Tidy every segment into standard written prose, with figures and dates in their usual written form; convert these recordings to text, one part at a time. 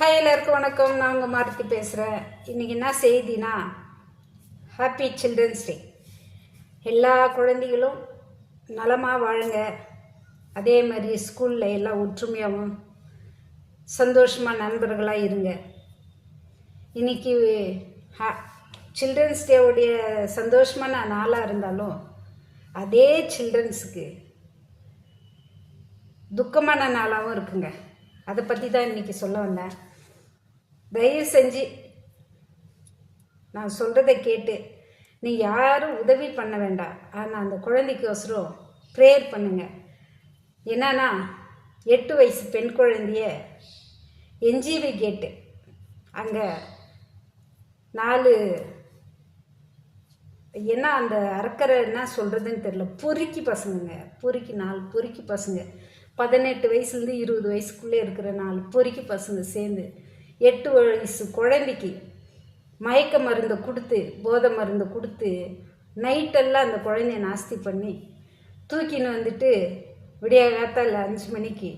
Hi, எல்லாருக்கும் வணக்கம். நான் உங்கள் மாருதி பேசுகிறேன். இன்றைக்கி என்ன செய்தினா, ஹாப்பி சில்ட்ரன்ஸ் டே. எல்லா குழந்தைகளும் நலமாக வாழுங்க. அதே மாதிரி ஸ்கூலில் எல்லாம் ஒற்றுமையாகவும் சந்தோஷமாக நண்பர்களாக இருங்க. இன்றைக்கி சில்ட்ரன்ஸ் டேவுடைய சந்தோஷமான நாளாக இருந்தாலும் அதே சில்ட்ரன்ஸுக்கு துக்கமான நாளாகவும் இருக்குங்க. அதை பற்றி தான் இன்றைக்கி சொல்ல வந்தேன். தயவு செஞ்சு நான் சொல்கிறத கேட்டு நீ யாரும் உதவி பண்ண வேண்டாம். ஆனால் அந்த குழந்தைக்கோசரம் ப்ரேயர் பண்ணுங்க. என்னன்னா 8 வயசு பெண் குழந்தைய என்ஜிவி கேட்டு அங்கே 4 என்ன அந்த அறக்கரை என்ன சொல்கிறதுன்னு தெரில, பொறுக்கி பசங்க, 4 பொறுக்கி பசங்க, 18 வயசுலேருந்து 20 வயசுக்குள்ளே இருக்கிற 4 பொறுக்கி பசங்க சேர்ந்து 8 வயசு குழந்தைக்கு மயக்க மருந்தை கொடுத்து, போதை மருந்தை கொடுத்து நைட்டெல்லாம் அந்த குழந்தைய நாஸ்தி பண்ணி தூக்கின்னு வந்துட்டு விடிய காத்தால் 5 மணிக்கு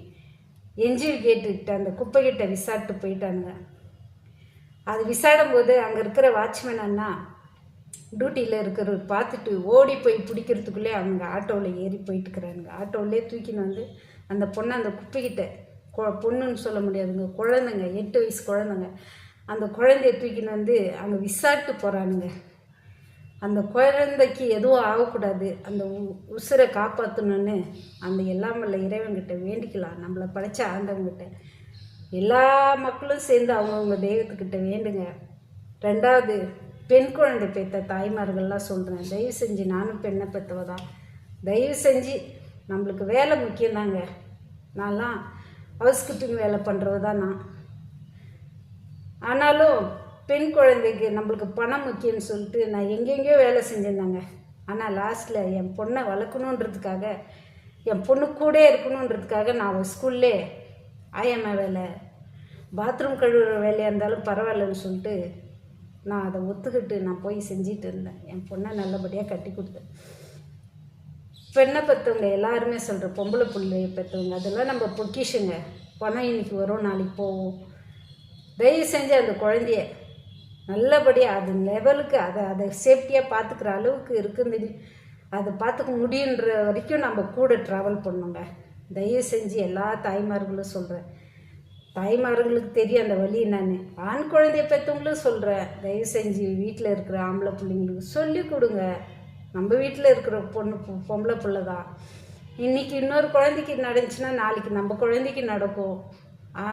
என்ஜிவி கேட்டுக்கிட்ட அந்த குப்பைக்கிட்ட விசாரிட்டு போயிட்டானுங்க. அது விசாடும் போது அங்கே இருக்கிற வாட்ச்மேன் அண்ணா டியூட்டியில் இருக்கிறவர் பார்த்துட்டு ஓடி போய் பிடிக்கிறதுக்குள்ளே அவங்க ஆட்டோவில் ஏறி போயிட்டுருக்குறானுங்க. ஆட்டோவிலே தூக்கின்னு வந்து அந்த பொண்ணை அந்த குப்பைக்கிட்ட, பொண்ணுன்னு சொல்ல முடியாதுங்க, குழந்தைங்க, 8 வயசு குழந்தைங்க, அந்த குழந்தைய தூக்கின்னு வந்து அங்கே விசாரிட்டு போகிறானுங்க. அந்த குழந்தைக்கு எதுவும் ஆகக்கூடாது, அந்த உசுரை காப்பாற்றணுன்னு அந்த எல்லாம் வல்ல இறைவன்கிட்ட வேண்டிக்கலாம். நம்மளை படைச்ச ஆண்டவங்கிட்ட எல்லா மக்களும் சேர்ந்து அவங்கவுங்க தெய்வத்துக்கிட்ட வேண்டுங்க. 2வது, பெண் குழந்தை பெற்ற தாய்மார்கள்லாம் சொல்கிறேன், தயவு செஞ்சு, நானும் பெண்ணை பெற்றவ தான், தயவு செஞ்சு நம்மளுக்கு வேலை முக்கியம்தாங்க. நான்லாம் ஹவுஸ் கீப்பிங் வேலை பண்ணுறவ தான் நான். ஆனாலும் பெண் குழந்தைக்கு நம்மளுக்கு பணம் முக்கியம்னு சொல்லிட்டு நான் எங்கெங்கேயோ வேலை செஞ்சிருந்தாங்க. ஆனால் லாஸ்ட்டில் என் பொண்ணை வளர்க்கணுன்றதுக்காக, என் பொண்ணு கூட இருக்கணுன்றதுக்காக நான் அவள் ஸ்கூல்லே ஆயம்மா வேலை, பாத்ரூம் கழுவுற வேலையாக இருந்தாலும் பரவாயில்லன்னு சொல்லிட்டு நான் அதை ஒத்துக்கிட்டு நான் போய் செஞ்சிட்டு இருந்தேன். என் பொண்ணை நல்லபடியாக கட்டி கொடுத்தேன். பெண்ணை பெற்றவங்க எல்லாருமே சொல்கிற, பொம்பளை பிள்ளைய பெற்றவங்க அதெல்லாம் நம்ம பொக்கிஷங்க. பணம் இன்னைக்கு வரும், நாளைக்கு போகும். தயவு செஞ்சு அந்த குழந்தைய நல்லபடியாக அது லெவலுக்கு அதை சேஃப்டியாக பார்த்துக்கிற அளவுக்கு இருக்குது, அதை பார்த்துக்க முடியுன்ற வரைக்கும் நம்ம கூட ட்ராவல் பண்ணுங்க. தயவு செஞ்சு எல்லா தாய்மார்களும் சொல்கிறேன், தாய்மார்களுக்கு தெரியும் அந்த வழி என்னன்னு. ஆண் குழந்தைய பெற்றவங்களும் சொல்கிறேன், தயவு செஞ்சு வீட்டில் இருக்கிற ஆம்பளை பிள்ளைங்களுக்கு சொல்லி கொடுங்க. நம்ம வீட்டில் இருக்கிற பொம்பளை பிள்ளை தான். இன்றைக்கி இன்னொரு குழந்தைக்கு நடந்துச்சுன்னா நாளைக்கு நம்ம குழந்தைக்கு நடக்கும்.